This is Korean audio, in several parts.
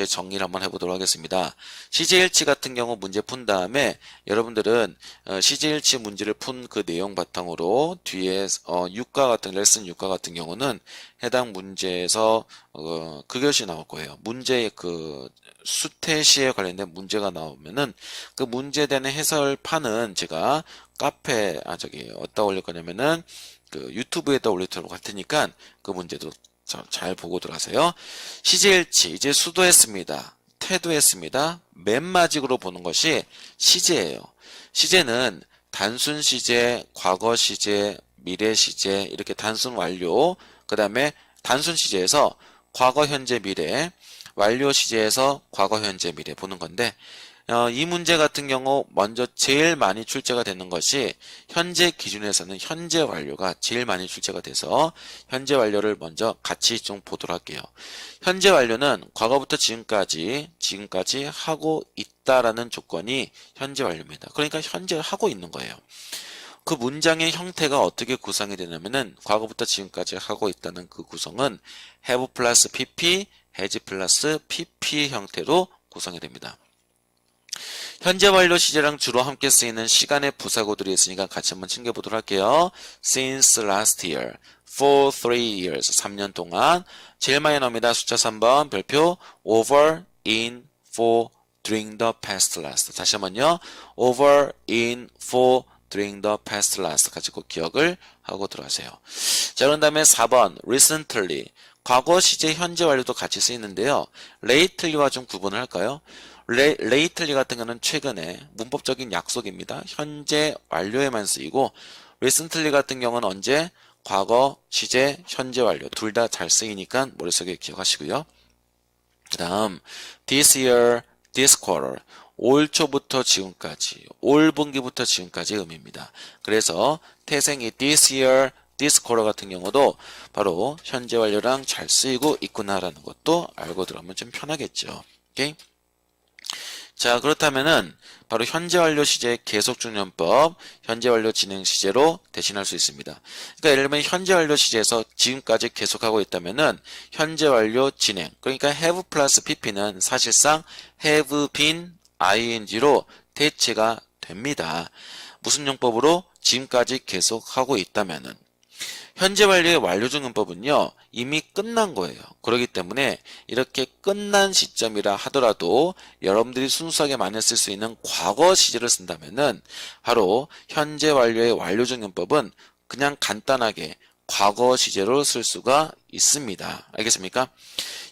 이렇게 정리를 한번 해보도록 하겠습니다. CJ1치 같은 경우 문제 푼 다음에 여러분들은 CJ1치 문제를 푼 그 내용 바탕으로 뒤에 육과 같은 레슨 6과 같은 경우는 해당 문제에서 그것이 나올 거예요. 문제의 그 수태시에 관련된 문제가 나오면은 그 문제에 대한 해설판은 제가 카페 어디다 올릴 거냐면은 그 유튜브에다 올리도록 할 테니까 그 문제도 잘 보고 들어가세요. CJ1치 이제 수도했습니다. 태도했습니다. 맨마직으로 보는 것이 시제예요. 시제는 단순 시제, 과거 시제, 미래 시제 이렇게 단순 완료, 그 다음에 단순 시제에서 과거, 현재, 미래, 완료 시제에서 과거, 현재, 미래 보는 건데 이 문제 같은 경우 먼저 제일 많이 출제가 되는 것이 현재 기준에서는 현재 완료가 제일 많이 출제가 돼서 현재 완료를 먼저 같이 좀 보도록 할게요. 현재 완료는 과거부터 지금까지 하고 있다라는 조건이 현재 완료입니다. 그러니까 현재 하고 있는 거예요. 그 문장의 형태가 어떻게 구성이 되냐면은 과거부터 지금까지 하고 있다는 그 구성은 have 플러스 pp, has 플러스 pp 형태로 구성이 됩니다. 현재 완료 시제랑 주로 함께 쓰이는 시간의 부사구들이 있으니까 같이 한번 챙겨보도록 할게요. Since last year, for 3 years, 3년 동안. 제일 많이 나옵니다. 숫자 3번 별표 over, in, for, during the past last. 다시 한번요. over, in, for, during the past last. 같이 꼭 기억을 하고 들어가세요. 자, 그런 다음에 4번 recently. 과거 시제 현재 완료도 같이 쓰이는데요. lately와 좀 구분을 할까요? lately 같은 경우는 최근에 문법적인 약속입니다. 현재 완료에만 쓰이고 recently 같은 경우는 언제? 과거, 시제, 현재 완료 둘 다 잘 쓰이니까 머릿속에 기억하시고요. 그 다음 this year, this quarter 올 초부터 지금까지 올 분기부터 지금까지 의미입니다. 그래서 태생이 this year, this quarter 같은 경우도 바로 현재 완료랑 잘 쓰이고 있구나라는 것도 알고 들어가면 좀 편하겠죠. 오케이? 자, 그렇다면은 바로 현재 완료 시제 계속 중요법, 현재 완료 진행 시제로 대신할 수 있습니다. 그러니까 예를 들면 현재 완료 시제에서 지금까지 계속하고 있다면은 현재 완료 진행. 그러니까 have 플러스 pp는 사실상 have been ing로 대체가 됩니다. 무슨 용법으로? 지금까지 계속하고 있다면은. 현재 완료의 완료 중용법은요 이미 끝난 거예요. 그렇기 때문에 이렇게 끝난 시점이라 하더라도 여러분들이 순수하게 많이 쓸 수 있는 과거 시제를 쓴다면은 바로 현재 완료의 완료 중용법은 그냥 간단하게 과거 시제로 쓸 수가 있습니다. 알겠습니까?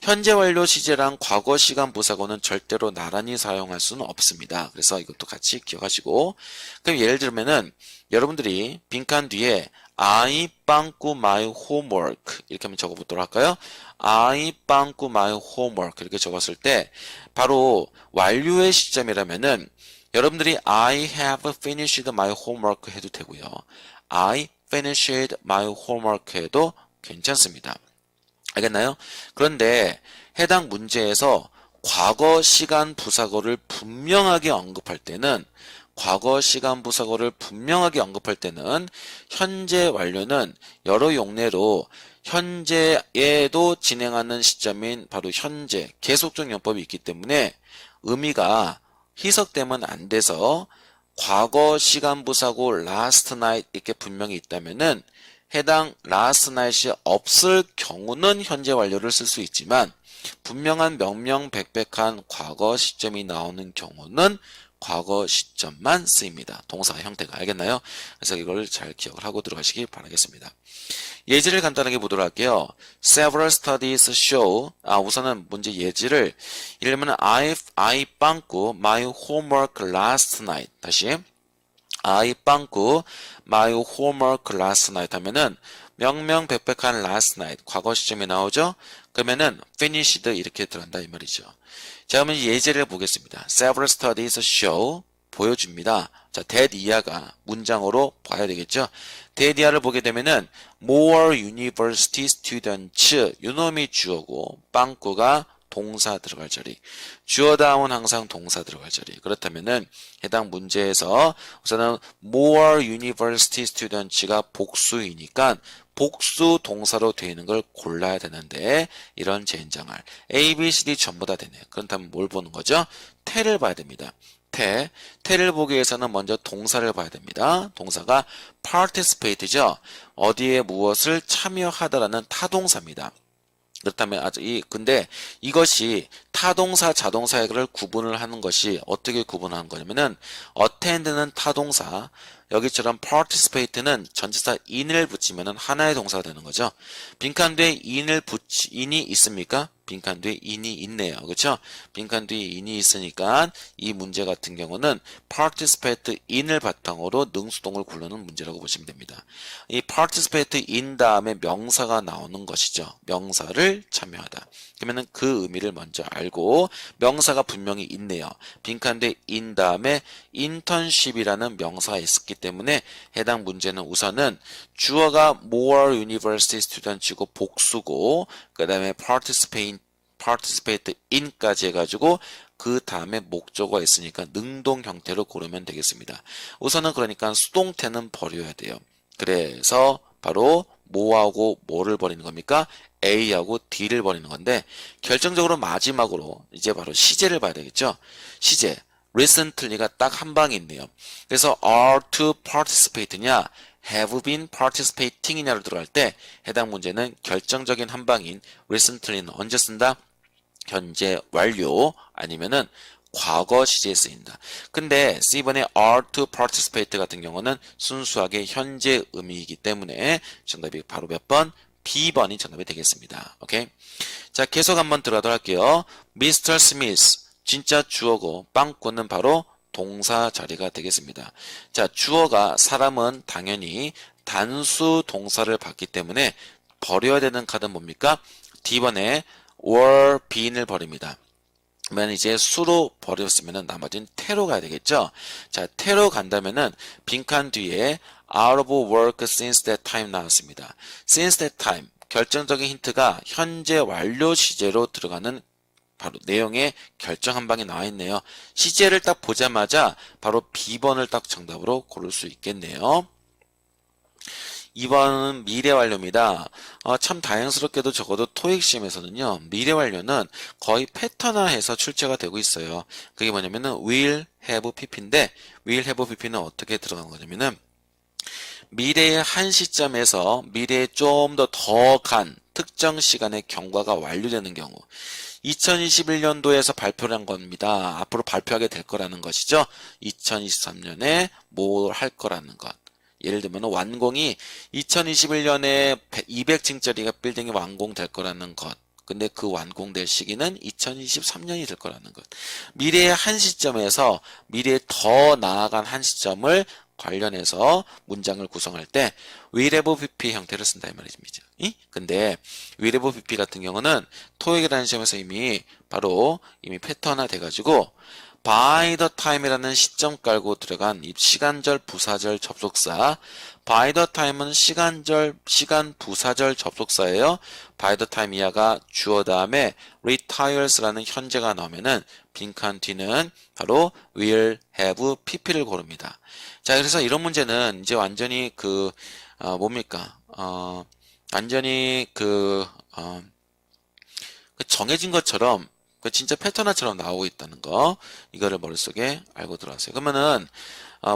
현재 완료 시제랑 과거 시간 부사고는 절대로 나란히 사용할 수는 없습니다. 그래서 이것도 같이 기억하시고 그럼 예를 들면은 여러분들이 빈칸 뒤에 I 빵꾸 my homework 이렇게 한번 적어보도록 할까요? I 빵꾸 my homework 이렇게 적었을 때 바로 완료의 시점이라면은 여러분들이 I have finished my homework 해도 되고요. I finished my homework 해도 괜찮습니다. 알겠나요? 그런데 해당 문제에서 과거 시간 부사고를 분명하게 언급할 때는 현재 완료는 여러 용례로 현재에도 진행하는 시점인 바로 현재 계속적 용법이 있기 때문에 의미가 희석되면 안 돼서 과거 시간 부사고 last night 이렇게 분명히 있다면은 해당 last night이 없을 경우는 현재 완료를 쓸 수 있지만 분명한 명명백백한 과거 시점이 나오는 경우는 과거 시점만 쓰입니다. 동사 형태가 알겠나요? 그래서 이걸 잘 기억을 하고 들어가시기 바라겠습니다. 예제를 간단하게 보도록 할게요. Several studies show 우선은 문제 예지를 예를 들면 I 빵꾸 my homework last night 다시 I 빵꾸 my homework last night 하면은 명명백백한 last night 과거 시점이 나오죠. 그러면은 finished 이렇게 들어간다 이 말이죠. 자, 그러면 예제를 보겠습니다. Several studies show 보여줍니다. 자, that 이하가 문장으로 봐야 되겠죠. that 이하를 보게 되면은 more university students 요놈이 주어고 빵꾸가 동사 들어갈 자리. 주어다운 항상 동사 들어갈 자리. 그렇다면은 해당 문제에서 우선은 more university students가 복수이니까 복수 동사로 되어 있는 걸 골라야 되는데 이런 젠장할 A, B, C, D 전부 다 되네요. 그렇다면 뭘 보는 거죠? 태를 봐야 됩니다. 태를 보기 위해서는 먼저 동사를 봐야 됩니다. 동사가 participate죠. 어디에 무엇을 참여하다라는 타동사입니다. 그렇다면 근데 이것이 타동사, 자동사를 구분을 하는 것이 어떻게 구분하는 거냐면은 attend는 타동사, 여기처럼 participate는 전치사 in을 붙이면은 하나의 동사가 되는 거죠. 빈칸 뒤에 in이 있습니까? 빈칸 뒤에 in이 있네요. 그렇죠? 빈칸 뒤에 in이 있으니까 이 문제 같은 경우는 participate in을 바탕으로 능수동을 고르는 문제라고 보시면 됩니다. 이 participate in 다음에 명사가 나오는 것이죠. 명사를 참여하다. 그러면은 그 의미를 먼저 알고 명사가 분명히 있네요. 빈칸 뒤에 in 다음에 internship이라는 명사가 있었기 때문에 해당 문제는 우선은 주어가 more university students이고 복수고 그 다음에 participate in까지 해가지고 그 다음에 목적어가 있으니까 능동 형태로 고르면 되겠습니다. 우선은 그러니까 수동태는 버려야 돼요. 그래서 바로 뭐하고 뭐를 버리는 겁니까? A하고 D를 버리는 건데 결정적으로 마지막으로 이제 바로 시제를 봐야 되겠죠. 시제 recently가 딱 한 방이 있네요. 그래서 are to participate냐 have been participating 이냐로 들어갈 때 해당 문제는 결정적인 한 방인 recently는 언제 쓴다? 현재 완료 아니면은 과거 시제에 쓰인다. 근데 C번의 are to participate 같은 경우는 순수하게 현재 의미이기 때문에 정답이 바로 몇 번? B번이 정답이 되겠습니다. 오케이? 자, 계속 한번 들어가도록 할게요. Mr. Smith 진짜 주어고 빵꾸는 바로 동사 자리가 되겠습니다. 자, 주어가 사람은 당연히 단수 동사를 받기 때문에 버려야 되는 카드는 뭡니까? D번에 were been을 버립니다. 그러면 이제 수로 버렸으면 나머지는 태로 가야 되겠죠. 자, 태로 간다면은 빈칸 뒤에 out of work since that time 나왔습니다. since that time 결정적인 힌트가 현재 완료 시제로 들어가는 바로 내용의 결정 한 방이 나와 있네요. 시제를 딱 보자마자 바로 B번을 딱 정답으로 고를 수 있겠네요. 2번은 미래 완료입니다. 참 다행스럽게도 적어도 토익 시험에서는요. 미래 완료는 거의 패턴화해서 출제가 되고 있어요. 그게 뭐냐면은 will have pp인데 will have pp는 어떻게 들어간 거냐면은 미래의 한 시점에서 미래에 좀 더 간 특정 시간의 경과가 완료되는 경우 2021년도에서 발표를 한 겁니다. 앞으로 발표하게 될 거라는 것이죠. 2023년에 뭘 할 거라는 것. 예를 들면 완공이 2021년에 200층짜리가 빌딩이 완공될 거라는 것. 근데 그 완공될 시기는 2023년이 될 거라는 것. 미래의 한 시점에서 미래에 더 나아간 한 시점을 관련해서 문장을 구성할 때 will have pp 형태를 쓴다 이 말이죠. 근데 will have pp 같은 경우는 토익이라는 시험에서 이미 패턴화 돼가지고 by the time이라는 시점 깔고 들어간 이 시간절 부사절 접속사 by the time은 시간 부사절 접속사예요. by the time 이하가 주어 다음에 retires라는 현재가 나오면은 빈칸 뒤는 바로 will have pp를 고릅니다. 자, 그래서 이런 문제는 이제 완전히 완전히 정해진 것처럼 진짜 패턴화처럼 나오고 있다는 거 이거를 머릿속에 알고 들어왔어요. 그러면은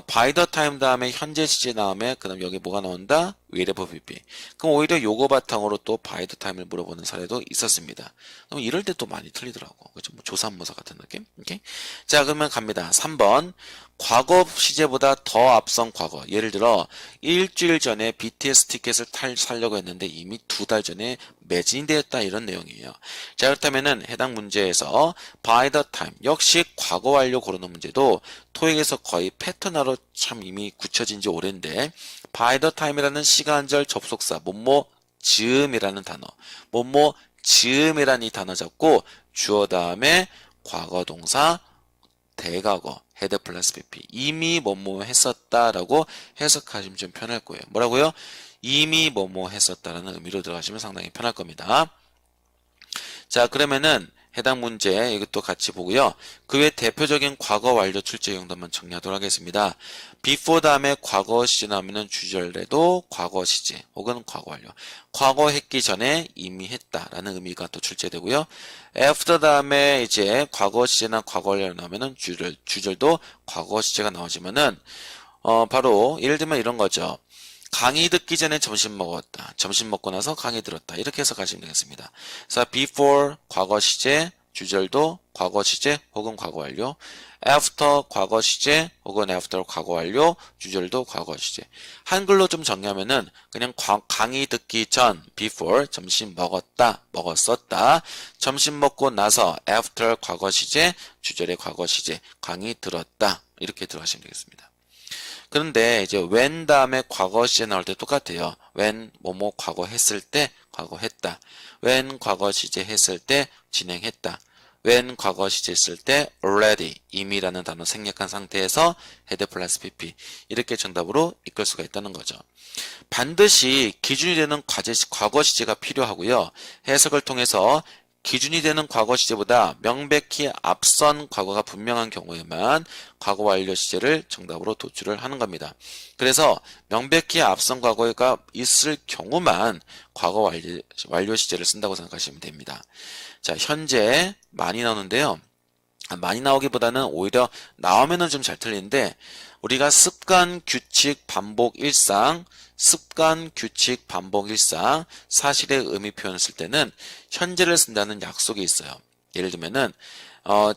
by the time 다음에 현재 시제 다음에 그다음 여기 뭐가 나온다? will have pp. 그럼 오히려 요거 바탕으로 또 by the time을 물어보는 사례도 있었습니다. 그럼 이럴 때 또 많이 틀리더라고. 그죠? 뭐 조사모사 같은 느낌? 오케이? 자, 그러면 갑니다. 3번. 과거 시제보다 더 앞선 과거. 예를 들어 일주일 전에 BTS 티켓을 사려고 했는데 이미 2달 전에 매진이 되었다 이런 내용이에요. 자, 그렇다면은 해당 문제에서 by the time 역시 과거 완료 고르는 문제도 토익에서 거의 패턴화로 참 이미 굳혀진 지 오랜데 by the time이라는 시간절 접속사 즈음이라는 단어 즈음이라는 이 단어 잡고 주어 다음에 과거 동사 대과거 had 플러스 pp 이미 뭐뭐 했었다라고 해석하시면 좀 편할 거예요. 뭐라고요? 이미 뭐뭐 했었다라는 의미로 들어가시면 상당히 편할 겁니다. 자, 그러면은 해당 문제 이것도 같이 보고요. 그 외 대표적인 과거 완료 출제 용도만 정리하도록 하겠습니다. before 다음에 과거 시제 나오면은 주절에도 과거 시제 혹은 과거 완료. 과거 했기 전에 이미 했다라는 의미가 또 출제되고요. after 다음에 이제 과거 시제나 과거 완료 나오면은 주절도 과거 시제가 나오지만은 바로 예를 들면 이런 거죠. 강의 듣기 전에 점심 먹었다. 점심 먹고 나서 강의 들었다. 이렇게 해서 가시면 되겠습니다. 그래서 before 과거 시제, 주절도 과거 시제 혹은 과거 완료. after 과거 시제 혹은 after 과거 완료, 주절도 과거 시제. 한글로 좀 정리하면은 그냥 강의 듣기 전 before 점심 먹었다, 먹었었다. 점심 먹고 나서 after 과거 시제, 주절의 과거 시제, 강의 들었다. 이렇게 들어가시면 되겠습니다. 그런데 이제 when 다음에 과거 시제 나올 때 똑같아요. when 뭐뭐 과거 했을 때 과거 했다. when 과거 시제 했을 때 진행했다. when 과거 시제 했을 때 already 이미라는 단어 생략한 상태에서 had 플러스 pp 이렇게 정답으로 이끌 수가 있다는 거죠. 반드시 기준이 되는 과거 시제가 필요하고요. 해석을 통해서 기준이 되는 과거 시제보다 명백히 앞선 과거가 분명한 경우에만 과거 완료 시제를 정답으로 도출을 하는 겁니다. 그래서 명백히 앞선 과거가 있을 경우만 과거 완료 시제를 쓴다고 생각하시면 됩니다. 자, 현재 많이 나오는데요. 많이 나오기보다는 오히려 나오면은 좀 잘 틀리는데 우리가 습관, 규칙, 반복, 일상, 습관, 규칙, 반복, 일상, 사실의 의미 표현을 쓸 때는 현재를 쓴다는 약속이 있어요. 예를 들면은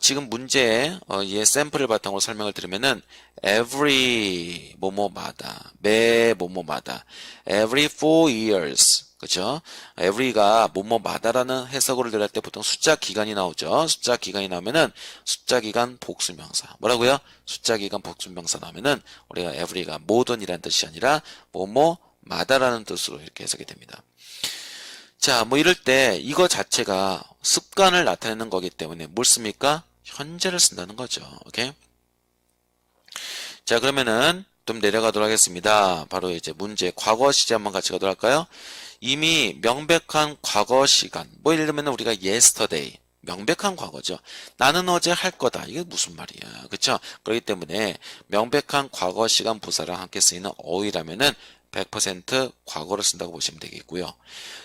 지금 문제에 이 샘플을 바탕으로 설명을 드리면은 every 뭐뭐마다, 매 뭐뭐마다, every 4 years 그죠? every가 뭐뭐마다라는 해석으로 들어갈 때 보통 숫자 기간이 나오죠. 숫자 기간이 나오면은 숫자 기간 복수명사. 뭐라고요? 숫자 기간 복수명사 나오면은 우리가 every가 모든이라는 뜻이 아니라 뭐뭐마다라는 뜻으로 이렇게 해석이 됩니다. 자, 뭐 이럴 때 이거 자체가 습관을 나타내는 거기 때문에 뭘 씁니까? 현재를 쓴다는 거죠. 오케이? 자, 그러면은 좀 내려가도록 하겠습니다. 바로 이제 문제 과거 시제 한번 같이 가도록 할까요? 이미 명백한 과거 시간, 뭐 예를 들면 우리가 yesterday, 명백한 과거죠. 나는 어제 할 거다. 이게 무슨 말이야. 그쵸? 그렇기 때문에 명백한 과거 시간 부사랑 함께 쓰이는 어휘라면은 100% 과거를 쓴다고 보시면 되겠고요.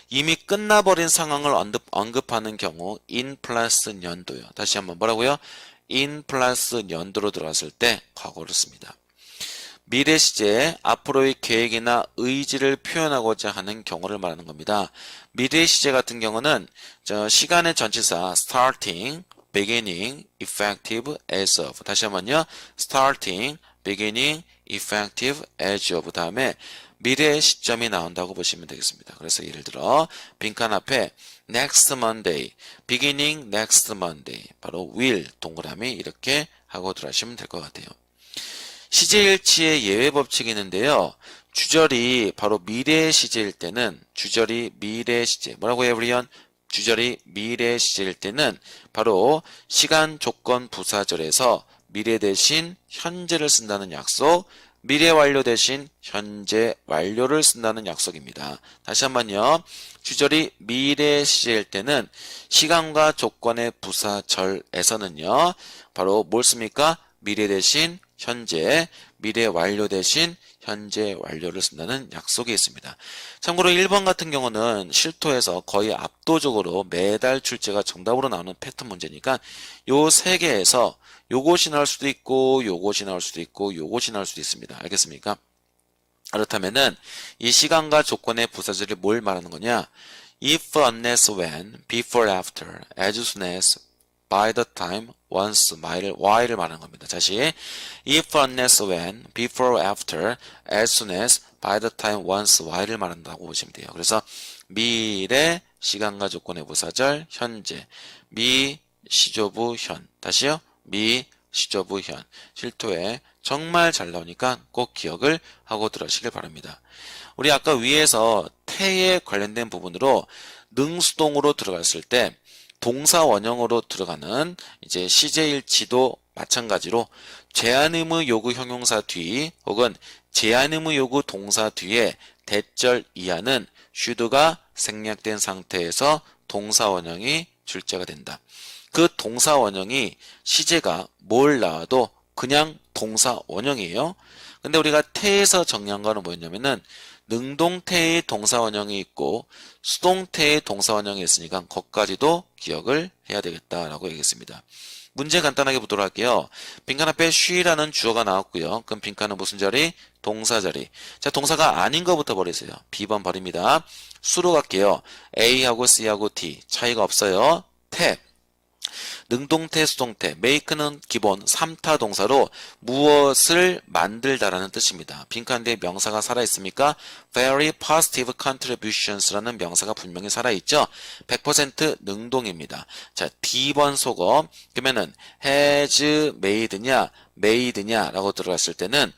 이미 끝나버린 상황을 언급하는 경우 in 플러스 년도요. 다시 한번 뭐라고요? in 플러스 년도로 들어갔을 때 과거를 씁니다. 미래 시제, 앞으로의 계획이나 의지를 표현하고자 하는 경우를 말하는 겁니다. 미래 시제 같은 경우는 시간의 전치사 starting, beginning, effective, as of. 다시 한번요. starting, beginning, effective, as of 다음에 미래의 시점이 나온다고 보시면 되겠습니다. 그래서 예를 들어 빈칸 앞에 next Monday, beginning next Monday, 바로 will 동그라미 이렇게 하고 들어가시면 될 것 같아요. 시제일치의 예외 법칙이 있는데요. 주절이 바로 미래 시제일 때는 주절이 미래 시제 뭐라고 해요, 우리연? 주절이 미래 시제일 때는 바로 시간 조건 부사절에서 미래 대신 현재를 쓴다는 약속, 미래 완료 대신 현재 완료를 쓴다는 약속입니다. 다시 한번요. 주절이 미래 시제일 때는 시간과 조건의 부사절에서는요. 바로 뭘 씁니까? 미래 대신 현재, 미래 완료 대신 현재 완료를 쓴다는 약속이 있습니다. 참고로 1번 같은 경우는 실토에서 거의 압도적으로 매달 출제가 정답으로 나오는 패턴 문제니까 요 세 개에서 요것이 나올 수도 있고 요것이 나올 수도 있고 요것이 나올 수도 있습니다. 알겠습니까? 그렇다면은 이 시간과 조건의 부사절이 뭘 말하는 거냐? if, unless, when, before, after, as soon as, by the time, once, while을 말하는 겁니다. 다시 if, unless, when, before, after, as soon as, by the time, once, while을 말한다고 보시면 돼요. 그래서 미래, 시간과 조건의 부사절, 현재, 미, 시조부, 현. 다시요. 미, 시조부, 현. 실토에 정말 잘 나오니까 꼭 기억을 하고 들으시길 바랍니다. 우리 아까 위에서 태에 관련된 부분으로 능수동으로 들어갔을 때 동사 원형으로 들어가는 이제 시제일치도 마찬가지로 제한의무 요구 형용사 뒤 혹은 제한의무 요구 동사 뒤에 대절 이하는 should가 생략된 상태에서 동사 원형이 출제가 된다. 그 동사 원형이 시제가 뭘 나와도 그냥 동사 원형이에요. 근데 우리가 태에서 정리한 거는 뭐였냐면은 능동태의 동사 원형이 있고 수동태의 동사 원형이 있으니까 그것까지도 기억을 해야 되겠다라고 얘기했습니다. 문제 간단하게 보도록 할게요. 빈칸 앞에 she라는 주어가 나왔고요. 그럼 빈칸은 무슨 자리? 동사 자리. 자, 동사가 아닌 거부터 버리세요. B번 버립니다. 수로 갈게요. A하고 C하고 D 차이가 없어요. 태. 능동태, 수동태, make는 기본 3타 동사로 무엇을 만들다라는 뜻입니다. 빈칸 뒤에 명사가 살아있습니까? very positive contributions라는 명사가 분명히 살아있죠? 100% 능동입니다. 자, D번 속어. 그러면은 has made냐, made냐 라고 들어갔을 때는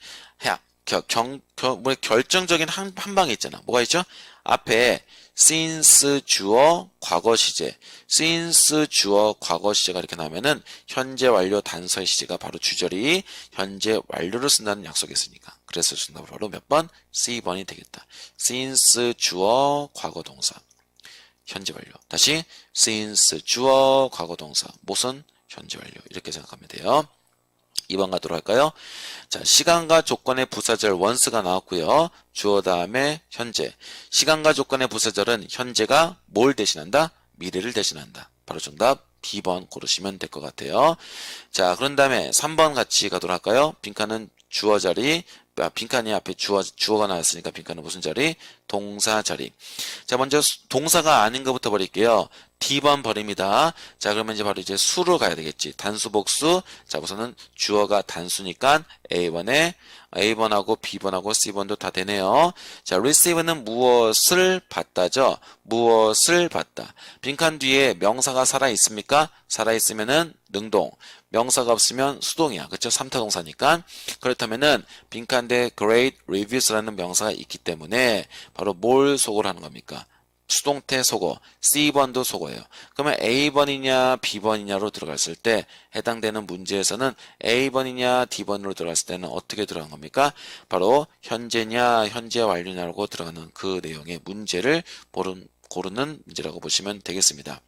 결정적인 한 방이 있잖아. 뭐가 있죠? 앞에 since 주어 과거 시제, since 주어 과거 시제가 이렇게 나오면은 현재 완료 단서의 시제가 바로 주절이 현재 완료를 쓴다는 약속이 있으니까. 그래서 준다 바로 몇 번? C번이 되겠다. since 주어 과거 동사 현재 완료. 다시 since 주어 과거 동사 무슨 현재 완료. 이렇게 생각하면 돼요. 2번 가도록 할까요? 자, 시간과 조건의 부사절 once가 나왔고요. 주어 다음에 현재. 시간과 조건의 부사절은 현재가 뭘 대신한다? 미래를 대신한다. 바로 정답 B번 고르시면 될 것 같아요. 자, 그런 다음에 3번 같이 가도록 할까요? 빈칸은 주어 자리, 빈칸이 앞에 주어가 나왔으니까 빈칸은 무슨 자리? 동사 자리. 자, 먼저 동사가 아닌 것부터 버릴게요. D번 버립니다. 자, 그러면 이제 바로 이제 수로 가야 되겠지. 단수, 복수. 자, 우선은 주어가 단수니까 A번하고 B번하고 C번도 다 되네요. 자, receive는 무엇을 받다죠? 무엇을 받다. 빈칸 뒤에 명사가 살아있습니까? 살아있으면은 능동. 명사가 없으면 수동이야. 그쵸? 3타 동사니까. 그렇다면은 빈칸 뒤에 great reviews라는 명사가 있기 때문에 바로 뭘 속어를 하는 겁니까? 수동태 속어, C번도 속어예요. 그러면 A번이냐 B번이냐로 들어갔을 때 해당되는 문제에서는 A번이냐 D번으로 들어갔을 때는 어떻게 들어간 겁니까? 바로 현재냐 현재 완료냐라고 들어가는 그 내용의 문제를 고르는 문제라고 보시면 되겠습니다.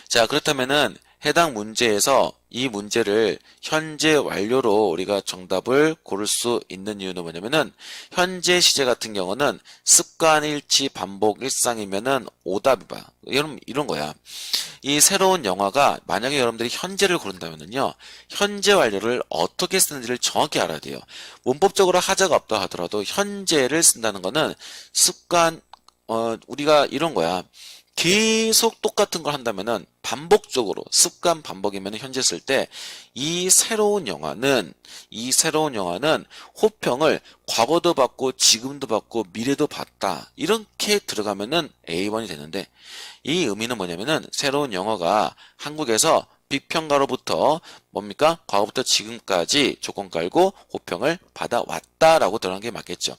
자, 그렇다면은 해당 문제에서 이 문제를 현재 완료로 우리가 정답을 고를 수 있는 이유는 뭐냐면은 현재 시제 같은 경우는 습관 일치 반복 일상이면은 오답이 봐. 여러분 이런 거야. 이 새로운 영화가 만약에 여러분들이 현재를 고른다면은요. 현재 완료를 어떻게 쓰는지를 정확히 알아야 돼요. 문법적으로 하자가 없다 하더라도 현재를 쓴다는 거는 습관 우리가 이런 거야. 계속 똑같은 걸 한다면은 반복적으로 습관 반복이면 현재 쓸 때 이 새로운 영화는 호평을 과거도 받고 지금도 받고 미래도 받다 이렇게 들어가면은 A번이 되는데 이 의미는 뭐냐면은 새로운 영화가 한국에서 비평가로부터 뭡니까? 과거부터 지금까지 조건 깔고 호평을 받아왔다라고 들어간 게 맞겠죠.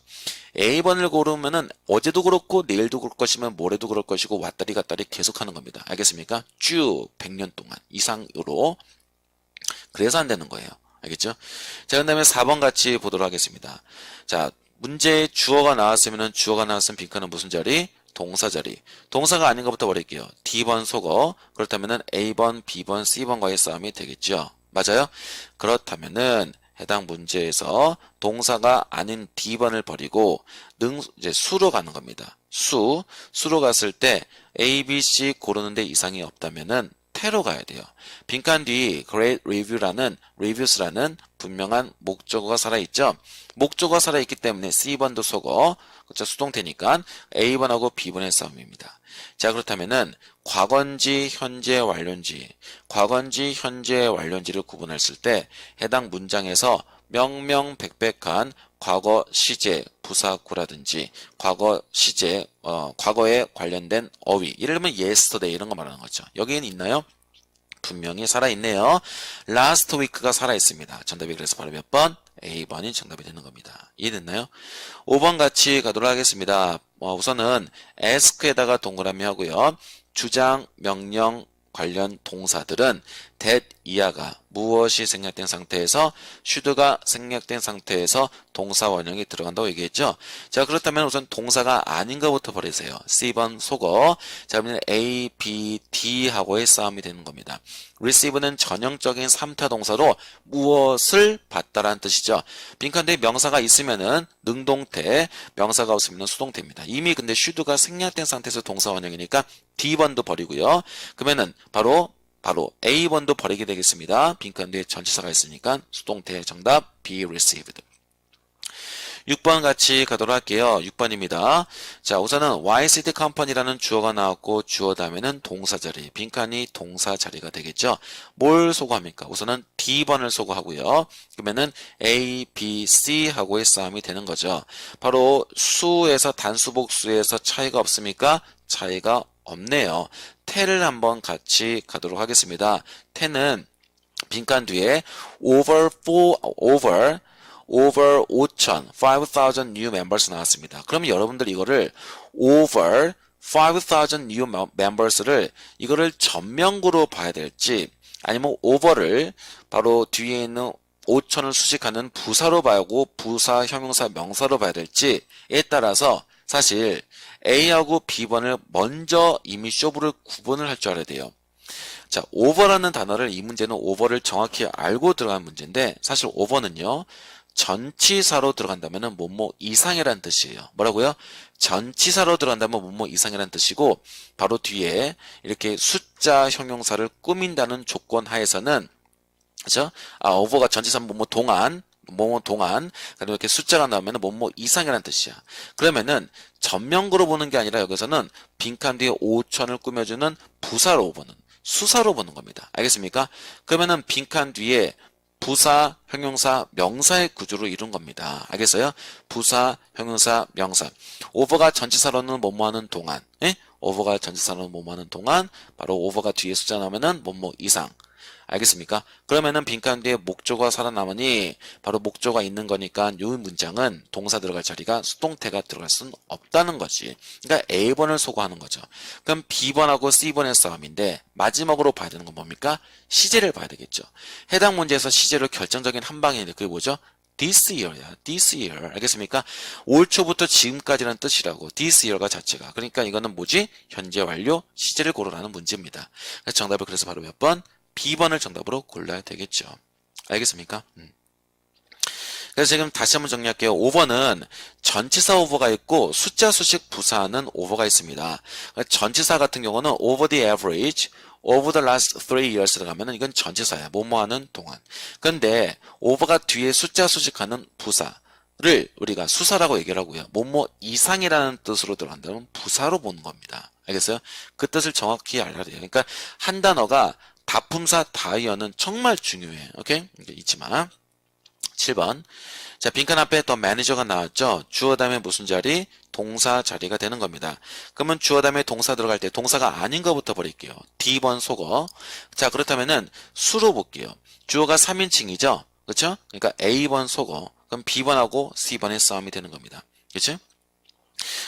A번을 고르면은 어제도 그렇고 내일도 그럴 것이면 모레도 그럴 것이고 왔다리 갔다리 계속하는 겁니다. 알겠습니까? 쭉 100년 동안 이상으로. 그래서 안 되는 거예요. 알겠죠? 자, 그 다음에 4번 같이 보도록 하겠습니다. 자, 문제에 주어가 나왔으면은 주어가 나왔으면 빈칸은 무슨 자리? 동사 자리. 동사가 아닌 것부터 버릴게요. D번 속어. 그렇다면은 A번, B번, C번과의 싸움이 되겠죠. 맞아요? 그렇다면은 해당 문제에서 동사가 아닌 D번을 버리고 이제 수로 가는 겁니다. 수로 갔을 때 A, B, C 고르는데 이상이 없다면은 태로 가야 돼요. 빈칸 뒤 great reviews라는 분명한 목적어가 살아있죠. 목적어가 살아있기 때문에 C번도 속어, 그렇죠? 수동태니까 A번하고 B번의 싸움입니다. 자, 그렇다면은 과거인지 현재 완료인지, 를 구분했을 때 해당 문장에서 명명백백한 과거 시제, 부사구라든지 과거 시제, 과거에 관련된 어휘, 예를 들면 yesterday 이런 거 말하는 거죠. 여기에는 있나요? 분명히 살아있네요. last week가 살아있습니다. 정답이 그래서 바로 몇 번? A번이 정답이 되는 겁니다. 이해됐나요? 5번 같이 가도록 하겠습니다. 우선은 ask에다가 동그라미 하고요. 주장, 명령 관련 동사들은 that 이하가 무엇이 생략된 상태에서 should가 생략된 상태에서 동사 원형이 들어간다고 얘기했죠. 자, 그렇다면 우선 동사가 아닌 것부터 버리세요. C번 속어. 자, 그러면 A, B, D하고의 싸움이 되는 겁니다. receive는 전형적인 3타 동사로 무엇을 받다라는 뜻이죠. 빈칸 뒤에 명사가 있으면은 능동태, 명사가 없으면 수동태입니다. 이미 근데 should가 생략된 상태에서 동사 원형이니까 D번도 버리고요. 그러면은 바로 A번도 버리게 되겠습니다. 빈칸 뒤에 전치사가 있으니까 수동태 정답 be received. 6번 같이 가도록 할게요. 6번입니다. 자, 우선은 YCT 컴퍼니라는 주어가 나왔고 주어 다음에는 동사 자리, 빈칸이 동사 자리가 되겠죠. 뭘 소거합니까? 우선은 D번을 소거하고요. 그러면은 A, B, C 하고의 싸움이 되는 거죠. 바로 수에서 단수복수에서 차이가 없습니까? 차이가 없네요. 태를 한번 같이 가도록 하겠습니다. 태는 빈칸 뒤에 over 5,000 new members 나왔습니다. 그러면 여러분들 이거를 over 5,000 new members를 이거를 전명구로 봐야 될지 아니면 over를 바로 뒤에 있는 5,000을 수식하는 부사로 봐야고 부사, 형용사, 명사로 봐야 될지에 따라서 사실 A하고 B번을 먼저 이미 쇼부를 구분을 할 줄 알아야 돼요. 자, over라는 단어를 이 문제는 over를 정확히 알고 들어간 문제인데 사실 over는요. 전치사로 들어간다면 뭐뭐 이상이라는 뜻이에요. 뭐라고요? 전치사로 들어간다면 뭐뭐 이상이라는 뜻이고 바로 뒤에 이렇게 숫자 형용사를 꾸민다는 조건 하에서는 그렇죠? over가 전치사 뭐뭐 동안 그다음에 이렇게 숫자가 나오면 뭐뭐 이상이라는 뜻이야. 그러면은 전명구로 보는 게 아니라 여기서는 빈칸 뒤에 5,000을 꾸며주는 부사로 보는 수사로 보는 겁니다. 알겠습니까? 그러면은 빈칸 뒤에 부사, 형용사, 명사의 구조로 이룬 겁니다. 알겠어요? 부사, 형용사, 명사. over가 전치사로는 뭐뭐 하는 동안, 예? over가 전치사로는 뭐뭐 하는 동안, 바로 over가 뒤에 숫자 나오면은 뭐뭐 이상. 알겠습니까? 그러면은 빈칸 뒤에 목조가 살아남으니 바로 목조가 있는 거니까 이 문장은 동사 들어갈 자리가 수동태가 들어갈 수는 없다는 거지. 그러니까 A번을 소거하는 거죠. 그럼 B번하고 C번의 싸움인데 마지막으로 봐야 되는 건 뭡니까? 시제를 봐야 되겠죠. 해당 문제에서 시제로 결정적인 한 방이 있는데 그게 뭐죠? this year야. this year. 알겠습니까? 올 초부터 지금까지라는 뜻이라고. this year가 자체가. 그러니까 이거는 뭐지? 현재 완료 시제를 고르라는 문제입니다. 그래서 정답을 그래서 바로 몇 번? B번을 정답으로 골라야 되겠죠. 알겠습니까? 그래서 지금 다시 한번 정리할게요. 5번은 전치사 over가 있고 숫자 수식 부사는 over가 있습니다. 전치사 같은 경우는 over the average, over the last 3 years 들어가면 이건 전치사야. 뭐뭐 하는 동안. 근데 over가 뒤에 숫자 수식하는 부사를 우리가 수사라고 얘기를 하고요. 뭐뭐 이상이라는 뜻으로 들어간다면 부사로 보는 겁니다. 알겠어요? 그 뜻을 정확히 알아야 돼요. 그러니까 한 단어가 다품사 다이어는 정말 중요해. 오케이? 잊지 마. 7번. 자, 빈칸 앞에 더 매니저가 나왔죠? 주어 다음에 무슨 자리? 동사 자리가 되는 겁니다. 그러면 주어 다음에 동사 들어갈 때 동사가 아닌 것부터 버릴게요. D번 속어. 자, 그렇다면은 수로 볼게요. 주어가 3인칭이죠? 그렇죠? 그러니까 A번 속어. 그럼 B번하고 C번의 싸움이 되는 겁니다. 그렇죠?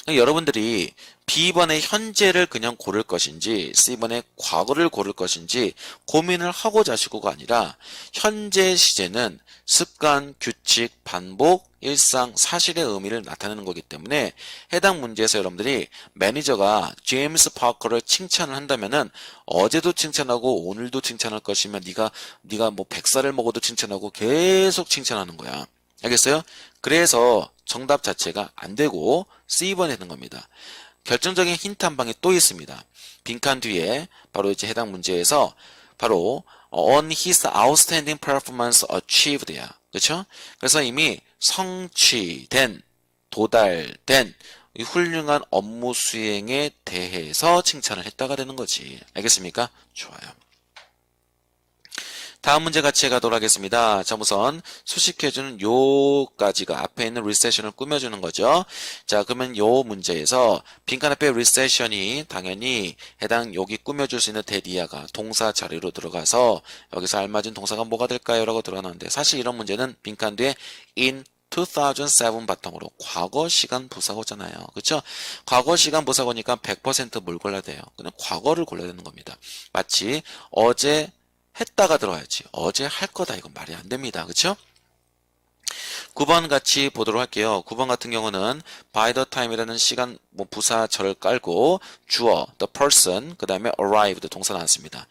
여러분들이 B번의 현재를 그냥 고를 것인지 C번의 과거를 고를 것인지 고민을 하고자 하시고가 아니라 현재 시제는 습관, 규칙, 반복, 일상, 사실의 의미를 나타내는 거기 때문에 해당 문제에서 여러분들이 매니저가 제임스 파커를 칭찬을 한다면은 어제도 칭찬하고 오늘도 칭찬할 것이면 네가 뭐 100살을 먹어도 칭찬하고 계속 칭찬하는 거야. 알겠어요? 그래서 정답 자체가 안 되고 C번이 되는 겁니다. 결정적인 힌트 한 방이 또 있습니다. 빈칸 뒤에 바로 이제 해당 문제에서 바로 on his outstanding performance achieved야. 그렇죠? 그래서 이미 성취된, 도달된 이 훌륭한 업무 수행에 대해서 칭찬을 했다가 되는 거지. 알겠습니까? 좋아요. 다음 문제 같이 가도록 하겠습니다. 자, 우선 수식해주는 요까지가 앞에 있는 리세션을 꾸며주는 거죠. 자, 그러면 요 문제에서 빈칸 앞에 리세션이 당연히 해당 여기 꾸며줄 수 있는 대디아가 동사 자리로 들어가서 여기서 알맞은 동사가 뭐가 될까요? 라고 들어가는데 사실 이런 문제는 빈칸 뒤에 in 2007 바탕으로 과거 시간 부사고잖아요. 그렇죠? 과거 시간 부사고니까 100% 뭘 골라야 돼요? 그냥 과거를 골라야 되는 겁니다. 마치 어제 했다가 들어가야지. 어제 할 거다. 이건 말이 안 됩니다. 그쵸? 9번 같이 보도록 할게요. 9번 같은 경우는 by the time이라는 시간 부사절을 깔고 주어 the person 그 다음에 arrived 동사 나왔습니다.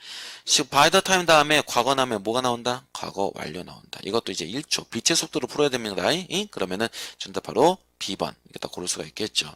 by the time 다음에 과거 나오면 뭐가 나온다? 과거 완료 나온다. 이것도 이제 1초 빛의 속도로 풀어야 됩니다. 그러면은 정답 바로 B번 이렇게 딱 고를 수가 있겠죠.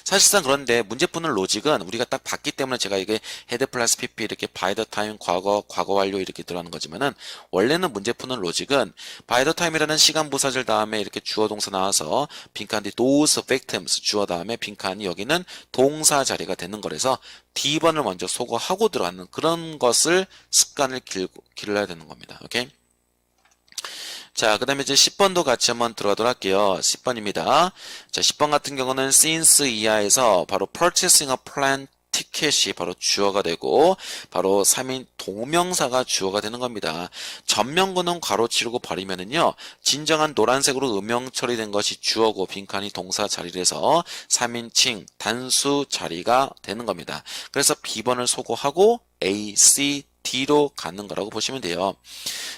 사실상 그런데 문제 푸는 로직은 우리가 딱 봤기 때문에 제가 이게 head 플러스 PP 이렇게 by the time 과거 완료 이렇게 들어가는 거지만은 원래는 문제 푸는 로직은 by the time이라는 시간 부사절 다음에 이렇게 주어 동사 나와서 빈칸 뒤 those victims 주어 다음에 빈칸이 여기는 동사 자리가 되는 거라서 D번을 먼저 소거하고 들어가는 그런 것을 습관을 길러야 되는 겁니다. 오케이? 자, 그 다음에 이제 10번도 같이 한번 들어가도록 할게요. 10번입니다. 자, 10번 같은 경우는 since 이하에서 바로 purchasing a plane 티켓이 바로 주어가 되고 바로 3인 동명사가 주어가 되는 겁니다. 전면구는 괄호 치르고 버리면은요. 진정한 노란색으로 음영 처리된 것이 주어고 빈칸이 동사 자리에서 3인칭 단수 자리가 되는 겁니다. 그래서 B번을 소거하고 A, C, D로 가는 거라고 보시면 돼요.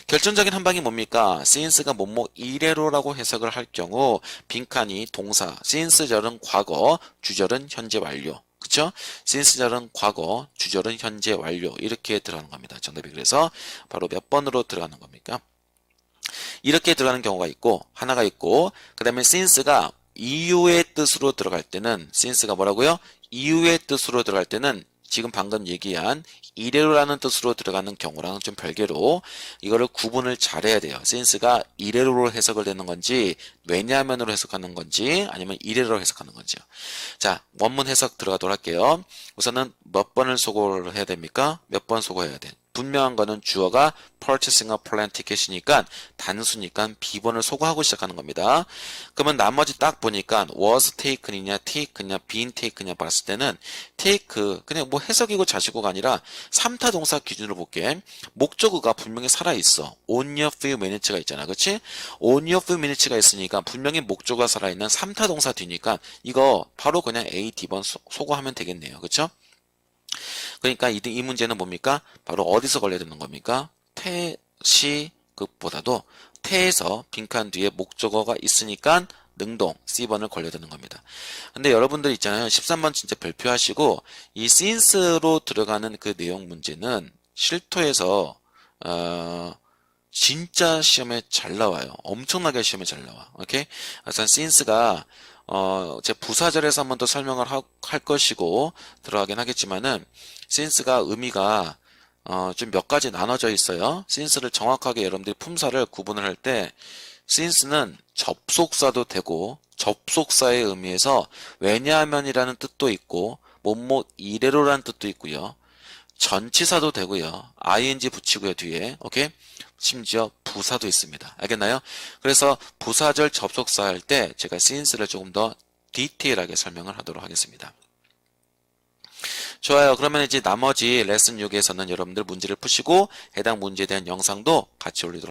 결정적인 한 방이 뭡니까? since가 뭐뭐 이래로라고 해석을 할 경우 빈칸이 동사, since절은 과거, 주절은 현재 완료. 그쵸? since절은 과거, 주절은 현재 완료. 이렇게 들어가는 겁니다. 정답이 그래서 바로 몇 번으로 들어가는 겁니까? 이렇게 들어가는 경우가 있고 하나가 있고 그 다음에 since가 이유의 뜻으로 들어갈 때는 since가 뭐라고요? 이유의 뜻으로 들어갈 때는 지금 방금 얘기한 이래로라는 뜻으로 들어가는 경우랑은 좀 별개로 이거를 구분을 잘해야 돼요. since가 이래로로 해석을 되는 건지 왜냐하면으로 해석하는 건지 아니면 이래로로 해석하는 건지요. 자, 원문 해석 들어가도록 할게요. 우선은 몇 번을 소거를 해야 됩니까? 몇 번 소거해야 돼? 분명한 거는 주어가 purchasing a plane ticket이니까 단수니까 B번을 소거하고 시작하는 겁니다. 그러면 나머지 딱 보니까 was taken이냐 taken이냐 been taken이냐 봤을 때는 take 그냥 뭐 해석이고 자시고가 아니라 3타 동사 기준으로 볼게. 목적어가 분명히 살아있어. on your few minutes가 있잖아. 그치? on your few minutes가 있으니까 분명히 목적어가 살아있는 3타 동사 뒤니까 이거 바로 그냥 A, D번 소거하면 되겠네요. 그쵸? 그러니까 이 문제는 뭡니까? 바로 어디서 걸려야 되는 겁니까? 태시급보다도 태에서 빈칸 뒤에 목적어가 있으니까 능동 C번을 걸려야 되는 겁니다. 근데 여러분들 있잖아요. 13번 진짜 별표하시고 이 since로 들어가는 그 내용 문제는 실토에서 진짜 시험에 잘 나와요. 엄청나게 시험에 잘 나와. 오케이? 그래서 since가 제 부사절에서 한 번 더 설명을 할 것이고 들어가긴 하겠지만은 since가 의미가 좀 몇 가지 나눠져 있어요. since를 정확하게 여러분들이 품사를 구분을 할 때 since는 접속사도 되고 접속사의 의미에서 왜냐하면이라는 뜻도 있고 뭐뭐 이래로라는 뜻도 있고요. 전치사도 되고요. ing 붙이고요. 뒤에. 오케이? 심지어 부사도 있습니다. 알겠나요? 그래서 부사절 접속사 할 때 제가 since를 조금 더 디테일하게 설명을 하도록 하겠습니다. 좋아요. 그러면 이제 나머지 레슨 6에서는 여러분들 문제를 푸시고 해당 문제에 대한 영상도 같이 올리도록